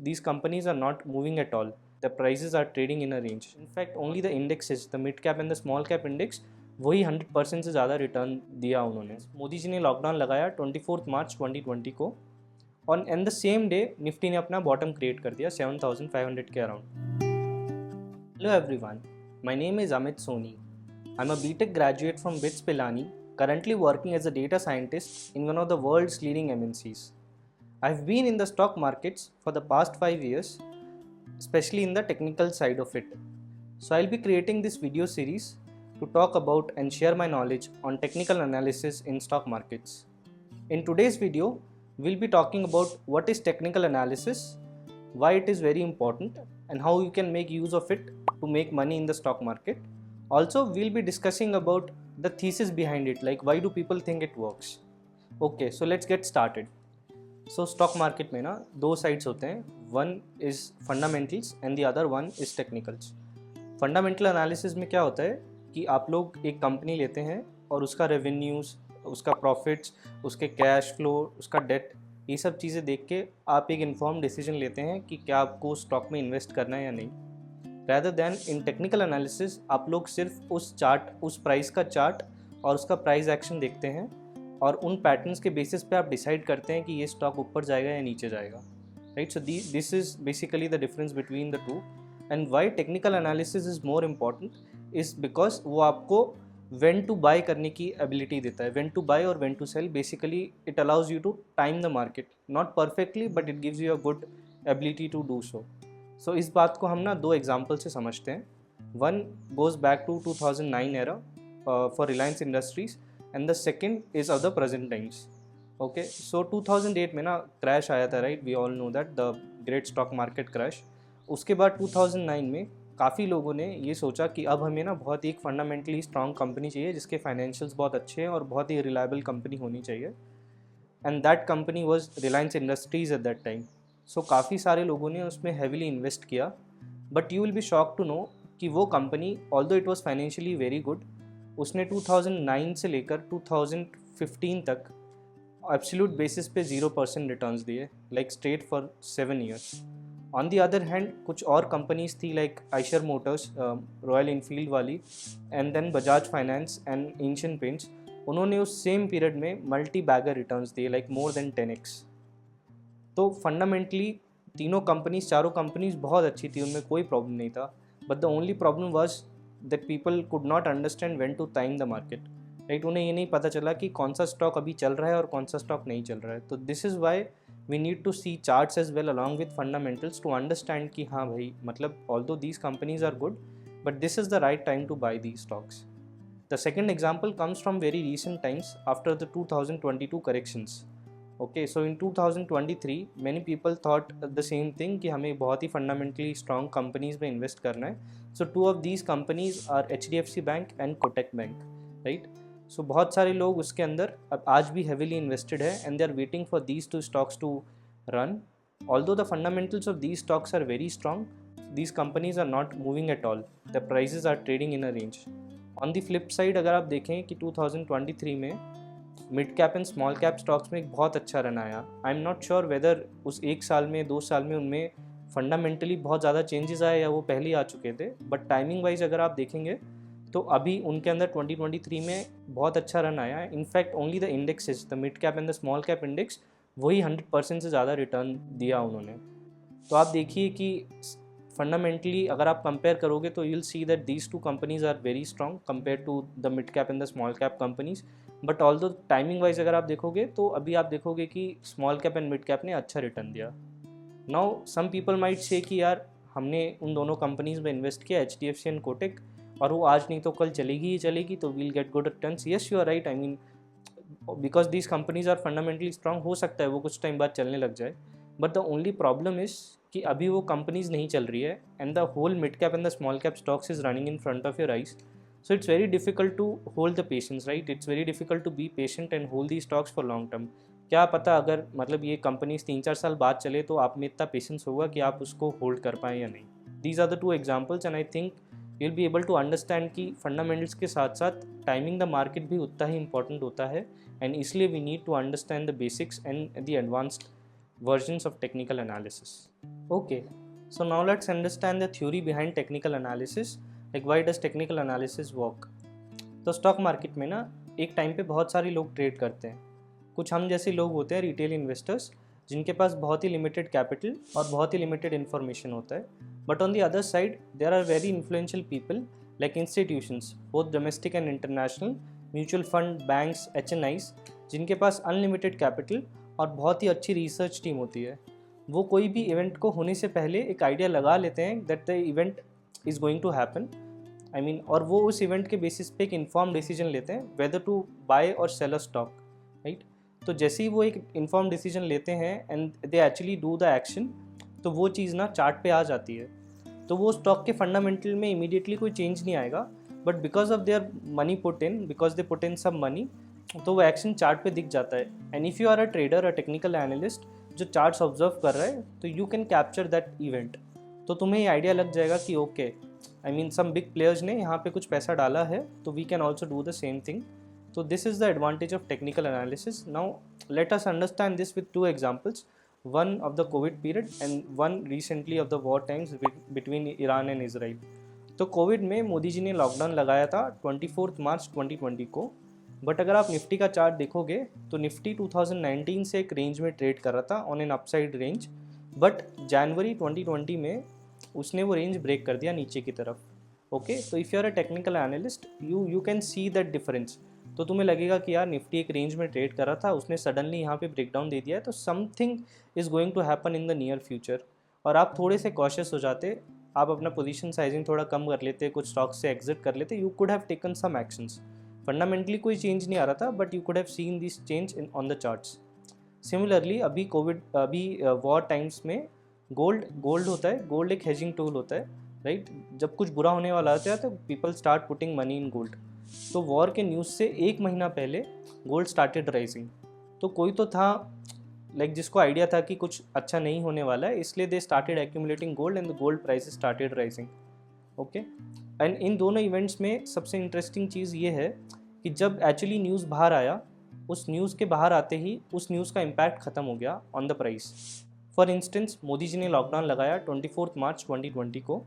these companies are not moving at all. The prices are trading in a range. In fact, only the indexes, the mid cap and the small cap index, वही 100% से ज़्यादा return दिया उन्होंने. मोदी जी ने lockdown लगाया 24 March 2020 को, और and the same day Nifty ने अपना बॉटम क्रिएट कर दिया 7500 के around. Hello everyone, my name is Amit Soni. I am a BTech graduate from BITS Pilani, currently working as a data scientist in one of the world's leading MNCs. I've been in the stock markets for the past 5 years, especially in the technical side of it. So I'll be creating this video series to talk about and share my knowledge on technical analysis in stock markets. In today's video, we'll be talking about what is technical analysis, why it is very important, and how you can make use of it to make money in the stock market. Also, we'll be discussing about the thesis behind it, like why do people think it works. Okay, so let's get started. So stock market में ना दो sides होते हैं, one is fundamentals and the other one is technicals. Fundamental analysis में क्या होता है कि आप लोग एक कंपनी लेते हैं और उसका रेवेन्यूज़, उसका प्रॉफिट्स, उसके कैश फ्लो, उसका डेट, ये सब चीज़ें देख के आप एक इन्फॉर्म डिसीजन लेते हैं कि क्या आपको स्टॉक में इन्वेस्ट करना है या नहीं. Rather than in technical analysis, आप लोग सिर्फ उस चार्ट, उस प्राइस का चार्ट और उसका प्राइस एक्शन देखते हैं और उन पैटर्न्स के बेसिस पे आप डिसाइड करते हैं कि ये स्टॉक ऊपर जाएगा या नीचे जाएगा, right. So this is basically the difference between the two. And why technical analysis is more important is because वो आपको व्हेन टू बाय करने की एबिलिटी देता है. व्हेन टू बाय और when to sell, basically it allows you to time the market, not perfectly but it gives you a good ability to do so. So इस बात को हम ना दो एग्जाम्पल से समझते हैं. One goes back to 2009 era for Reliance Industries and the second is of the present times. Okay, so 2008 में ना क्रैश आया था, right. We all know that the great stock market crash. उसके बाद 2009 में काफ़ी लोगों ने ये सोचा कि अब हमें ना बहुत ही एक फंडामेंटली स्ट्रॉन्ग कंपनी चाहिए जिसके फाइनेंशियल्स बहुत अच्छे हैं और बहुत ही रिलायबल कंपनी होनी चाहिए. And that company was Reliance Industries at that time. So काफ़ी सारे लोगों ने उसमें हैविली इन्वेस्ट किया. But you will be shock to know कि वो company, although it was financially very good, उसने 2009 से लेकर 2015 तक एब्सोल्यूट बेसिस पे 0% रिटर्न्स दिए, like straight for 7 years. On the other hand कुछ और कंपनीज थी like Eicher Motors, Royal Enfield वाली, and then Bajaj finance and Asian Paints. उन्होंने उस सेम पीरियड में मल्टी बैगर रिटर्न्स दिए, लाइक मोर देन 10x. तो फंडामेंटली तीनों कंपनीज, चारों कंपनीज बहुत अच्छी थी, उनमें कोई प्रॉब्लम नहीं था. But the only problem was that people could not understand when to time the market, right. उन्हें ये नहीं पता चला कि कौन सा स्टॉक अभी चल रहा है और कौन सा स्टॉक नहीं चल रहा है. तो this is why we need to see charts as well along with fundamentals to understand कि हाँ भाई, मतलब although these companies are good but this is the right time to buy these stocks. The second example comes from very recent times after the 2022 corrections. Okay, so in 2023 many people thought the same thing कि हमें बहुत ही fundamentally strong companies में invest करना है. So two of these companies are HDFC Bank and Kotak Bank, right? So बहुत सारे लोग उसके अंदर अब आज भी heavily invested है and they are waiting for these two stocks to run. Although the fundamentals of these stocks are very strong, these companies are not moving at all. The prices are trading in a range. On the flip side अगर आप देखें कि 2023 में mid cap and small cap stocks में एक बहुत अच्छा run आया. I am not sure whether उस एक साल में, 2 साल में उनमें फंडामेंटली बहुत ज़्यादा चेंजेस आए या वो पहले ही आ चुके थे. बट टाइमिंग वाइज अगर आप देखेंगे तो अभी उनके अंदर 2023 में बहुत अच्छा रन आया है. In fact only the indexes, the mid cap and the small cap index, वही 100% से ज़्यादा रिटर्न दिया उन्होंने. तो आप देखिए कि फंडामेंटली अगर आप कंपेयर करोगे तो you will see that these two companies are very strong compare to the mid cap and the small cap companies. But although timing wise अगर आप देखोगे तो अभी आप देखोगे कि small cap and mid cap ने अच्छा रिटर्न दिया. Now some people might say कि यार हमने उन दोनों कंपनीज में इन्वेस्ट किया, HDFC एंड कोटेक, और वो आज नहीं तो कल चलेगी ही चलेगी, तो we'll get good returns. Yes, you are right. I mean because these companies are fundamentally strong, हो सकता है वो कुछ टाइम बाद चलने लग जाए. But the only problem is कि अभी वो कंपनीज नहीं चल रही है and the whole mid cap and the small cap stocks is running in front of your eyes. So it's very difficult to hold the patience, right. It's very difficult to be patient and hold the stocks for long term. क्या पता अगर मतलब ये companies 3-4 साल बाद चले तो आप में इतना पेशेंस होगा कि आप उसको होल्ड कर पाएँ या नहीं. These are the two examples and I think you will be able to understand कि फंडामेंटल्स के साथ साथ टाइमिंग द मार्केट भी उतना ही इंपॉर्टेंट होता है. एंड इसलिए we need to understand the basics and the advanced versions of technical analysis. Okay, so now let's understand the theory behind technical analysis, like why does technical analysis work. तो stock market में ना एक time पे बहुत सारे लोग trade करते हैं. कुछ हम जैसे लोग होते हैं रिटेल इन्वेस्टर्स जिनके पास बहुत ही लिमिटेड कैपिटल और बहुत ही लिमिटेड इन्फॉर्मेशन होता है. But on the other side there are very influential people like institutions both domestic and international, mutual fund, banks, HNIs जिनके पास अनलिमिटेड कैपिटल और बहुत ही अच्छी रिसर्च टीम होती है. वो कोई भी इवेंट को होने से पहले एक आइडिया लगा लेते हैं that the event is going to happen. I mean और वो उस इवेंट के बेसिस पे एक इन्फॉर्म डिसीजन लेते हैं वेदर टू बाय और सेल अ स्टॉक, राइट. तो जैसे ही वो एक इन्फॉर्म डिसीजन लेते हैं and they actually do the action, तो वो चीज़ ना चार्ट पे आ जाती है. तो वो स्टॉक के फंडामेंटल में इमीडिएटली कोई चेंज नहीं आएगा, but because of their money put in, because they put in सब मनी, तो वो एक्शन चार्ट पे दिख जाता है. And if you are a trader, a technical analyst जो चार्ट्स ऑब्जर्व कर रहा है, तो you can capture that event. तो तुम्हें ये आइडिया लग जाएगा कि okay, I mean some big players ने यहाँ पे कुछ पैसा डाला है, तो we can also do the same thing. तो this is the advantage of technical analysis. Now let us understand this with 2 examples, one of the COVID period and one recently of the war times between Iran and Israel. तो Covid में मोदी जी ने lockdown लगाया था 24 March 2020 को. But अगर आप Nifty का chart देखोगे तो निफ्टी 2019 से एक रेंज में ट्रेड कर रहा था on an upside range, but जनवरी 2020 में उसने वो रेंज ब्रेक कर दिया नीचे की तरफ. ओके, तो if you are a technical analyst you can see that difference. तो तुम्हें लगेगा कि यार निफ्टी एक रेंज में ट्रेड कर रहा था, उसने सडनली यहाँ पे ब्रेकडाउन दे दिया है, तो something is going to happen in the near future. और आप थोड़े से कॉशियस हो जाते, आप अपना पोजीशन साइजिंग थोड़ा कम कर लेते, कुछ स्टॉक्स से एग्जिट कर लेते. You could have taken some actions. Fundamentally कोई चेंज नहीं आ रहा था, but you could have seen this change in on the charts. Similarly अभी वॉर टाइम्स में गोल्ड होता है, गोल्ड एक हेजिंग टूल होता है, राइट. जब कुछ बुरा होने वाला होता है तो people start putting money in gold. तो वॉर के न्यूज़ से 1 महीना पहले गोल्ड स्टार्टेड राइजिंग. तो कोई तो था लाइक जिसको आइडिया था कि कुछ अच्छा नहीं होने वाला है, इसलिए they started accumulating gold and the gold prices started rising. Okay, and in दोनों इवेंट्स में सबसे इंटरेस्टिंग चीज़ ये है कि जब एक्चुअली न्यूज़ बाहर आया, उस न्यूज़ के बाहर आते ही उस न्यूज़ का इम्पैक्ट ख़त्म हो गया on the price. For instance Modi ji ने लॉकडाउन लगाया 24 मार्च 2020 को,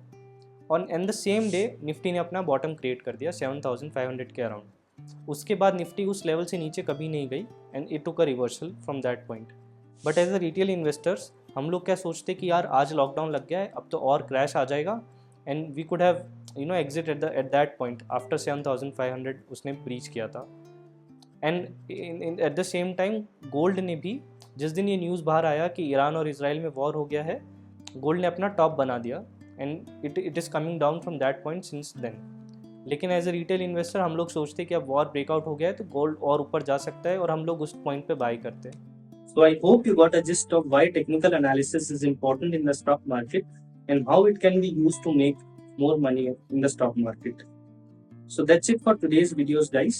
on and the same day Nifty ने अपना बॉटम क्रिएट कर दिया 7500 के अराउंड. उसके बाद निफ्टी उस लेवल से नीचे कभी नहीं गई and it took a reversal from that point. But as a retail investors हम लोग क्या सोचते कि यार आज लॉकडाउन लग गया है, अब तो और क्रैश आ जाएगा, and we could have exit at that point after 7500 उसने ब्रीच किया था. And at the same time gold ने भी, जिस दिन ये न्यूज़ बाहर आया कि ईरान और इसराइल में वॉर हो गया है, गोल्ड ने अपना टॉप बना दिया and it is coming down from that point since then. लेकिन एज अ रिटेल इन्वेस्टर हम लोग सोचते हैं कि अब वॉर ब्रेकआउट हो गया है तो गोल्ड और ऊपर जा सकता है, और हम लोग उस पॉइंट पे बाई करते हैं. So I hope you got a gist of why technical analysis is important in the stock market and how it can be used to make more money in the stock market. So that's it for today's videos, guys.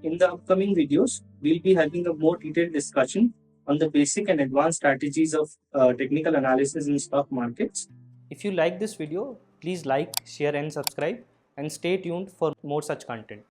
In the upcoming videos, we'll be having a more detailed discussion on the basic and advanced strategies of technical analysis in stock markets. If you like this video, please like, share and subscribe, and stay tuned for more such content.